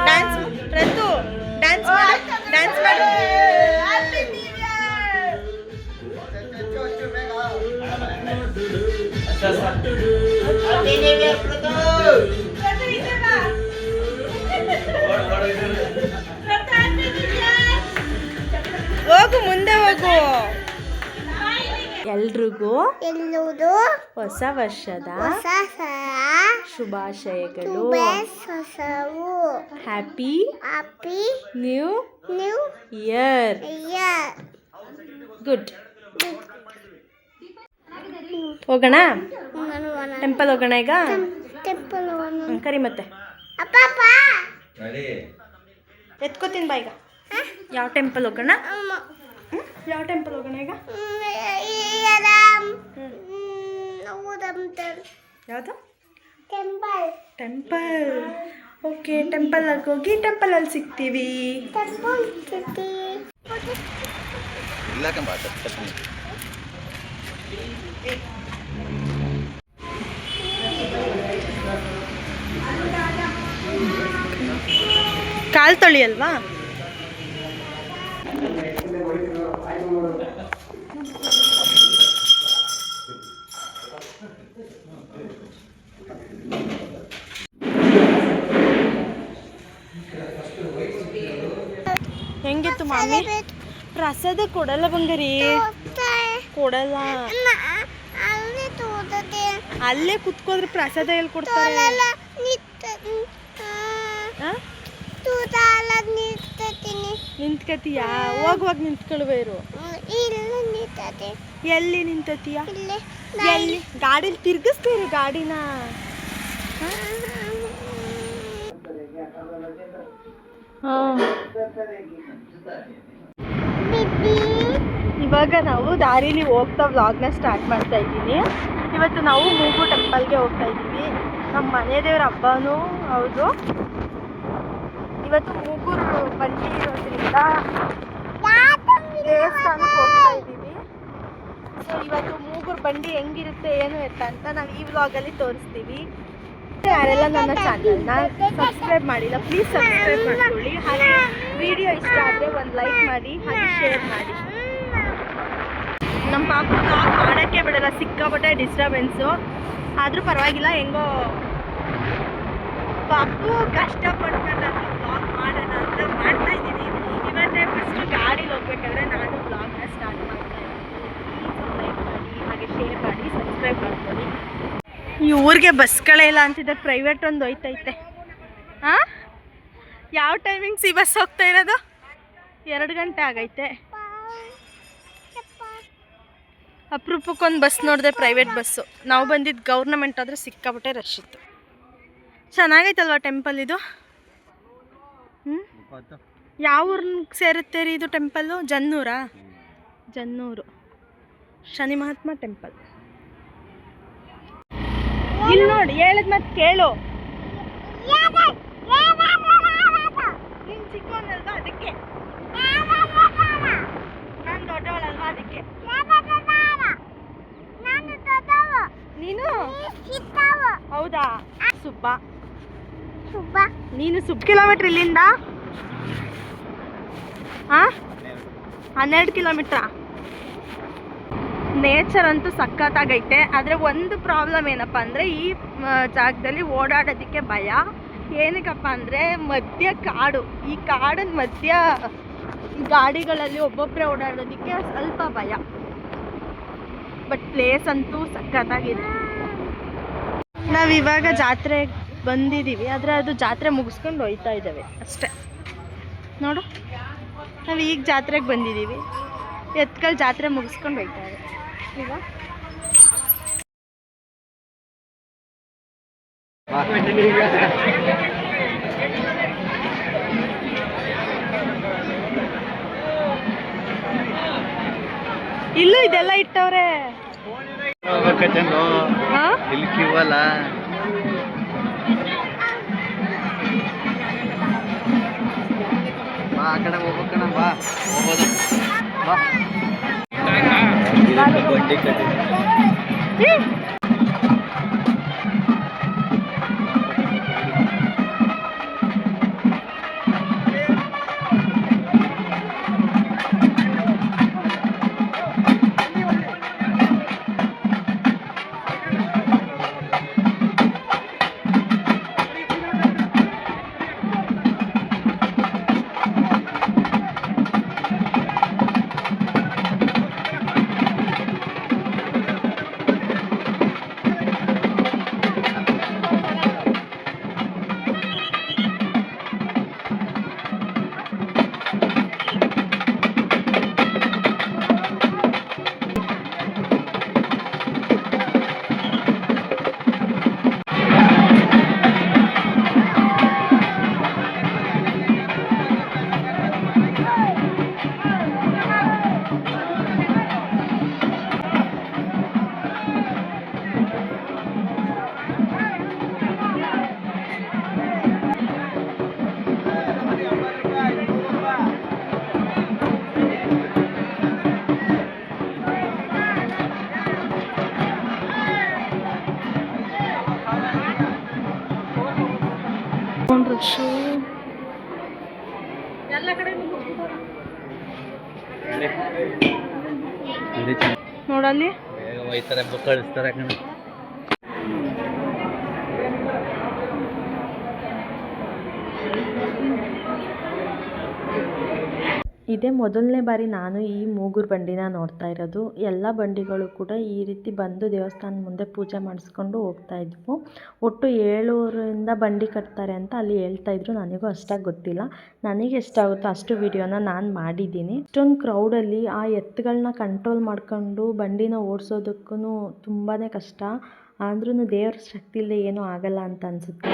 Dance ಪ್ರತು dance ಮಾಡು dance ಮಾಡು ಹೋಗು ಮುಂದೆ ಹೋಗು ಎಲ್ರಿಗೂ ಹೊಸ ವರ್ಷದ ಶುಭಾಶಯಗಳು ಹ್ಯಾಪಿ ನ್ಯೂ ಇಯರ್ ಗುಡ್ ಹೋಗೋಣ ಟೆಂಪಲ್ ಹೋಗೋಣ ಈಗ ಕರಿ ಮತ್ತೆ ಎತ್ಕೋತೀನಿ ಬಾ ಈಗ ಯಾವ ಟೆಂಪಲ್ ಹೋಗೋಣ ಯಾವ ಟೆಂಪಲ್ ಹೋಗೋಣ ಈಗ ಯಾವುದು ಟೆಂಪಲ್ ಓಕೆ ಟೆಂಪಲ್ಗೆ ಹೋಗಿ ಟೆಂಪಲಲ್ಲಿ ಸಿಗ್ತೀವಿ ಕಾಲು ತೊಳಿ ಅಲ್ವಾ ಹೆಂಗಿತ್ತು ಮಾಮಿ ಪ್ರಸಾದ ಕೊಡಲ್ಲ ಬಂಗಾರಿ ಕೊಡಲ್ಲ ಅಲ್ಲೇ ಕುತ್ಕೋದ್ರೆ ಪ್ರಸಾದ ಎಲ್ಲಿ ಕೊಡ್ತಾರೆ ನಿಂತ್ಕತೀಯಾ ಹೋಗುವಾಗ ನಿಂತ್ಕೊಳ್ಬೇರು ಎಲ್ಲಿ ನಿಂತತೀಯ ಎಲ್ಲಿ ಗಾಡಿಲಿ ತಿರ್ಗಿಸ್ತೀರಿ ಗಾಡಿನ ಇವಾಗ ನಾವು ದಾರಿಲಿ ಹೋಗ್ತಾ ವ್ಲಾಗ್ನ ಸ್ಟಾರ್ಟ್ ಮಾಡ್ತಾ ಇದ್ದೀನಿ. ಇವತ್ತು ನಾವು ಮೂಗು ಟೆಂಪಲ್ಗೆ ಹೋಗ್ತಾ ಇದ್ದೀವಿ. ನಮ್ಮ ಮನೆ ದೇವ್ರ ಹಬ್ಬನೂ ಹೌದು. ಇವತ್ತು ಮೂಗೂರು ಬಂಡಿ ಇರೋದ್ರಿಂದ ದೇವಸ್ಥಾನಕ್ಕೆ ಹೋಗ್ತಾ ಇದ್ದೀವಿ. ಸೊ ಇವತ್ತು ಮೂಗೂರು ಬಂಡಿ ಹೆಂಗಿರುತ್ತೆ ಏನು ಎತ್ತ ಅಂತ ನಾವು ಈ ವ್ಲಾಗಲ್ಲಿ ತೋರಿಸ್ತೀವಿ. ಯಾರೆಲ್ಲ ನನ್ನ ಚಾನಲ್ನ ಸಬ್ಸ್ಕ್ರೈಬ್ ಮಾಡಿಲ್ಲ ಪ್ಲೀಸ್ ಸಬ್ಸ್ಕ್ರೈಬ್ ಮಾಡ್ಕೊಳ್ಳಿ. ಹಾಗೆ ವಿಡಿಯೋ ಇಷ್ಟ ಆದರೆ ಒಂದು ಲೈಕ್ ಮಾಡಿ ಹಾಗೆ ಶೇರ್ ಮಾಡಿ. ನಮ್ಮ ಪಾಪ ವ್ಲಾಗ್ ಮಾಡೋಕ್ಕೆ ಬಿಡಲ್ಲ, ಸಿಕ್ಕಾಪಟ್ಟೆ ಡಿಸ್ಟರ್ಬೆನ್ಸು. ಆದರೂ ಪರವಾಗಿಲ್ಲ, ಹೆಂಗೋ ಪಾಪು ಕಷ್ಟಪಟ್ಕೊಂಡು ವ್ಲಾಗ್ ಮಾಡೋಣ ಅಂತ ಮಾಡ್ತಾ ಇದ್ದೀನಿ. ಇವತ್ತೇ ಫಸ್ಟು ಗಾಡೀಲಿ ಹೋಗ್ಬೇಕಾದ್ರೆ ನಾನು ವ್ಲಾಗ್ನ ಸ್ಟಾರ್ಟ್ ಮಾಡ್ತಾ ಇದ್ದೀನಿ. ಪ್ಲೀಸ್ ಲೈಕ್ ಮಾಡಿ ಹಾಗೆ ಶೇರ್ ಮಾಡಿ ಸಬ್ಸ್ಕ್ರೈಬ್ ಮಾಡ್ಕೊಳ್ಳಿ. ಈ ಊರಿಗೆ ಬಸ್ಗಳೇ ಇಲ್ಲ ಅಂತಿದ್ದಕ್ಕೆ ಪ್ರೈವೇಟ್ ಒಂದು ಹೋಯ್ತೈತೆ. ಹಾಂ, ಯಾವ ಟೈಮಿಂಗ್ಸ್ ಈ ಬಸ್ ಹೋಗ್ತಾ ಇರೋದು? 2 ಗಂಟೆ ಆಗೈತೆ. ಅಪರೂಪಕ್ಕೊಂದು ಬಸ್ ನೋಡಿದೆ, ಪ್ರೈವೇಟ್ ಬಸ್ಸು. ನಾವು ಬಂದಿದ್ದು ಗೌರ್ನಮೆಂಟ್ ಆದರೆ ಸಿಕ್ಕಾಪಟ್ಟೆ ರಶ್ ಇತ್ತು. ಚೆನ್ನಾಗೈತಲ್ವ ಟೆಂಪಲ್ ಇದು? ಯಾವ ಊರಿಗೆ ಸೇರುತ್ತೆ ರೀ ಇದು ಟೆಂಪಲ್ಲು? ಜನ್ನೂರಾ? ಜನ್ನೂರು ಶನಿ ಮಹಾತ್ಮ ಟೆಂಪಲ್. ಇಲ್ಲಿ ನೋಡಿ, ಹೇಳಿದ ಮತ್ತೆ ಕೇಳು. ನೀನು ಚಿಕ್ಕವನಲ್ವಾ ಅದಕ್ಕೆ, ನಾನು ದೊಡ್ಡವಳಲ್ವಾ ಅದಕ್ಕೆ. ನೀನು ಹೌದಾ? ಸುಬ್ಬ ನೀನು ಕಿಲೋಮೀಟ್ರ್ ಇಲ್ಲಿಂದ? ಹಾಂ, 12 ಕಿಲೋಮೀಟ್ರಾ? ನೇಚರ್ ಅಂತೂ ಸಖತ್ತಾಗೈತೆ. ಆದರೆ ಒಂದು ಪ್ರಾಬ್ಲಮ್ ಏನಪ್ಪ ಅಂದರೆ ಈ ಜಾಗದಲ್ಲಿ ಓಡಾಡೋದಕ್ಕೆ ಭಯ. ಏನಕ್ಕಪ್ಪ ಅಂದರೆ ಮಧ್ಯ ಕಾಡು. ಈ ಕಾಡಿನ ಮಧ್ಯ ಈ ಗಾಡಿಗಳಲ್ಲಿ ಒಬ್ಬೊಬ್ಬರೇ ಓಡಾಡೋದಕ್ಕೆ ಸ್ವಲ್ಪ ಭಯ. ಬಟ್ ಪ್ಲೇಸ್ ಅಂತೂ ಸಖತ್ತಾಗಿದೆ. ನಾವಿವಾಗ ಜಾತ್ರೆಗೆ ಬಂದಿದ್ದೀವಿ, ಆದರೆ ಅದು ಜಾತ್ರೆ ಮುಗಿಸ್ಕೊಂಡು ಹೋಯ್ತಾ ಇದ್ದಾವೆ ಅಷ್ಟೇ. ನೋಡು, ನಾವು ಈಗ ಜಾತ್ರೆಗೆ ಬಂದಿದ್ದೀವಿ. ಎತ್ಕಲ್ ಜಾತ್ರೆ ಮುಗಿಸ್ಕೊಂಡು ಹೋಯ್ತಾ ಇದೆ ಈಗ. ಇಲ್ಲೂ ಇದೆಲ್ಲ ಇಟ್ಟವ್ರೆ. ಆ ಕಡೆ ಹೋಗ್ಬೇಕಣ್ಣ, ಬಾ ಹೋಗೋದು ಬಾ. ಬಂಡಿ ಕಟ್ಟಿ ರಶು ಎಲ್ಲ ಕಡೆ ನೋಡಲ್ಲಿ ಬೇಗ ಒಯ್ತಾರೆ ಬುಕ್ ಕಳಿಸ್ತಾರೆ ಕಣ. ಇದೇ ಮೊದಲನೇ ಬಾರಿ ನಾನು ಈ ಮೂಗೂರು ಬಂಡಿನ ನೋಡ್ತಾ ಇರೋದು. ಎಲ್ಲ ಬಂಡಿಗಳು ಕೂಡ ಈ ರೀತಿ ಬಂದು ದೇವಸ್ಥಾನದ ಮುಂದೆ ಪೂಜೆ ಮಾಡಿಸ್ಕೊಂಡು ಹೋಗ್ತಾ ಇದ್ವು. ಒಟ್ಟು 7 ಊರಿಂದ ಬಂಡಿ ಕಟ್ತಾರೆ ಅಂತ ಅಲ್ಲಿ ಹೇಳ್ತಾ ಇದ್ರು. ನನಗೂ ಅಷ್ಟಾಗಿ ಗೊತ್ತಿಲ್ಲ. ನನಗೆ ಎಷ್ಟಾಗುತ್ತೋ ಅಷ್ಟು ವಿಡಿಯೋನ ನಾನು ಮಾಡಿದ್ದೀನಿ. ಇಷ್ಟೊಂದು ಕ್ರೌಡಲ್ಲಿ ಆ ಎತ್ತುಗಳನ್ನ ಕಂಟ್ರೋಲ್ ಮಾಡ್ಕೊಂಡು ಬಂಡಿನ ಓಡಿಸೋದಕ್ಕೂ ತುಂಬಾ ಕಷ್ಟ. ಆದ್ರೂ ದೇವ್ರ ಶಕ್ತಿ ಇಲ್ಲದೆ ಏನೂ ಆಗಲ್ಲ ಅಂತ ಅನಿಸುತ್ತೆ.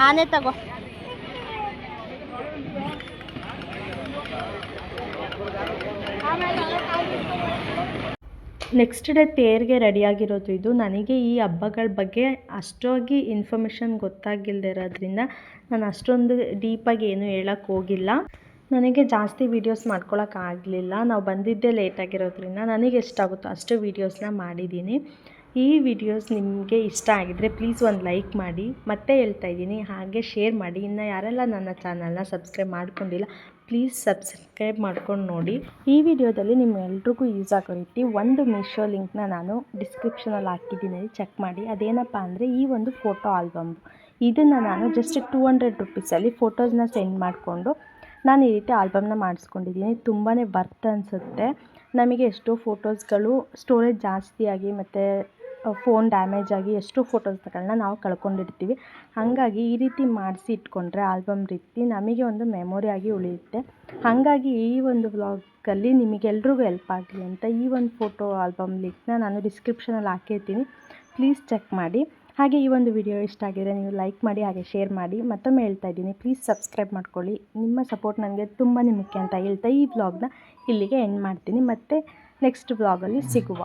ಆನೆ ತಗೋ. ನೆಕ್ಸ್ಟ್ ಡೇ ತೇರಿಗೆ ರೆಡಿಯಾಗಿರೋದು ಇದು. ನನಗೆ ಈ ಹಬ್ಬಗಳ ಬಗ್ಗೆ ಅಷ್ಟಾಗಿ ಇನ್ಫಾರ್ಮೇಷನ್ ಗೊತ್ತಾಗಿಲ್ಲದಿರೋದ್ರಿಂದ ನಾನು ಅಷ್ಟೊಂದು ಡೀಪಾಗಿ ಏನೂ ಹೇಳೋಕ್ಕೆ ಹೋಗಿಲ್ಲ. ನನಗೆ ಜಾಸ್ತಿ ವೀಡಿಯೋಸ್ ಮಾಡ್ಕೊಳಕ್ಕಾಗಲಿಲ್ಲ. ನಾವು ಬಂದಿದ್ದೇ ಲೇಟಾಗಿರೋದ್ರಿಂದ ನನಗೆ ಎಷ್ಟಾಗುತ್ತೋ ಅಷ್ಟು ವೀಡಿಯೋಸ್ನ ಮಾಡಿದ್ದೀನಿ. ಈ ವಿಡಿಯೋಸ್ ನಿಮಗೆ ಇಷ್ಟ ಆಗಿದ್ದರೆ ಪ್ಲೀಸ್ ಒಂದು ಲೈಕ್ ಮಾಡಿ. ಮತ್ತೆ ಹೇಳ್ತಾ ಇದ್ದೀನಿ, ಹಾಗೆ ಶೇರ್ ಮಾಡಿ. ಇನ್ನು ಯಾರೆಲ್ಲ ನನ್ನ ಚಾನಲ್ನ ಸಬ್ಸ್ಕ್ರೈಬ್ ಮಾಡ್ಕೊಂಡಿಲ್ಲ ಪ್ಲೀಸ್ ಸಬ್ಸ್ಕ್ರೈಬ್ ಮಾಡ್ಕೊಂಡು ನೋಡಿ. ಈ ವಿಡಿಯೋದಲ್ಲಿ ನಿಮ್ಮೆಲ್ರಿಗೂ ಯೂಸ್ ಆಗೋ ರೀತಿ ಒಂದು ಮೀಶೋ ಲಿಂಕ್ನ ನಾನು ಡಿಸ್ಕ್ರಿಪ್ಷನಲ್ಲಿ ಹಾಕಿದ್ದೀನಿ, ಚೆಕ್ ಮಾಡಿ. ಅದೇನಪ್ಪ ಅಂದರೆ ಈ ಒಂದು ಫೋಟೋ ಆಲ್ಬಮ್. ಇದನ್ನು ನಾನು ಜಸ್ಟ್ 200 ರುಪೀಸಲ್ಲಿ ಫೋಟೋಸ್ನ ಸೆಂಡ್ ಮಾಡಿಕೊಂಡು ನಾನು ಈ ರೀತಿ ಆಲ್ಬಮ್ನ ಮಾಡಿಸ್ಕೊಂಡಿದ್ದೀನಿ. ತುಂಬಾ ವರ್ತ್ ಅನಿಸುತ್ತೆ. ನಮಗೆ ಎಷ್ಟೋ ಫೋಟೋಸ್ಗಳು ಸ್ಟೋರೇಜ್ ಜಾಸ್ತಿಯಾಗಿ ಮತ್ತು ಫೋನ್ ಡ್ಯಾಮೇಜ್ ಆಗಿ ಎಷ್ಟೋ ಫೋಟೋಸ್ಗಳನ್ನ ನಾವು ಕಳ್ಕೊಂಡಿರ್ತೀವಿ. ಹಾಗಾಗಿ ಈ ರೀತಿ ಮಾಡಿಸಿ ಇಟ್ಕೊಂಡ್ರೆ ಆಲ್ಬಮ್ ರೀತಿ ನಮಗೆ ಒಂದು ಮೆಮೊರಿ ಆಗಿ ಉಳಿಯುತ್ತೆ. ಹಾಗಾಗಿ ಈ ಒಂದು ವ್ಲಾಗಲ್ಲಿ ನಿಮಗೆಲ್ರಿಗೂ ಹೆಲ್ಪ್ ಆಗಲಿ ಅಂತ ಈ ಒಂದು ಫೋಟೋ ಆಲ್ಬಮ್ ಲಿಂಕ್ನ ನಾನು ಡಿಸ್ಕ್ರಿಪ್ಷನಲ್ಲಿ ಹಾಕಿರ್ತೀನಿ, ಪ್ಲೀಸ್ ಚೆಕ್ ಮಾಡಿ. ಹಾಗೆ ಈ ಒಂದು ವಿಡಿಯೋ ಇಷ್ಟ ಆಗಿದ್ರೆ ನೀವು ಲೈಕ್ ಮಾಡಿ, ಹಾಗೆ ಶೇರ್ ಮಾಡಿ. ಮತ್ತೊಮ್ಮೆ ಹೇಳ್ತಾ ಇದ್ದೀನಿ, ಪ್ಲೀಸ್ ಸಬ್ಸ್ಕ್ರೈಬ್ ಮಾಡ್ಕೊಳ್ಳಿ. ನಿಮ್ಮ ಸಪೋರ್ಟ್ ನನಗೆ ತುಂಬಾ ಮುಖ್ಯ ಅಂತ ಹೇಳ್ತಾ ಈ ವ್ಲಾಗ್ನ ಇಲ್ಲಿಗೆ ಎಂಡ್ ಮಾಡ್ತೀನಿ. ಮತ್ತು ನೆಕ್ಸ್ಟ್ ವ್ಲಾಗಲ್ಲಿ ಸಿಗುವ.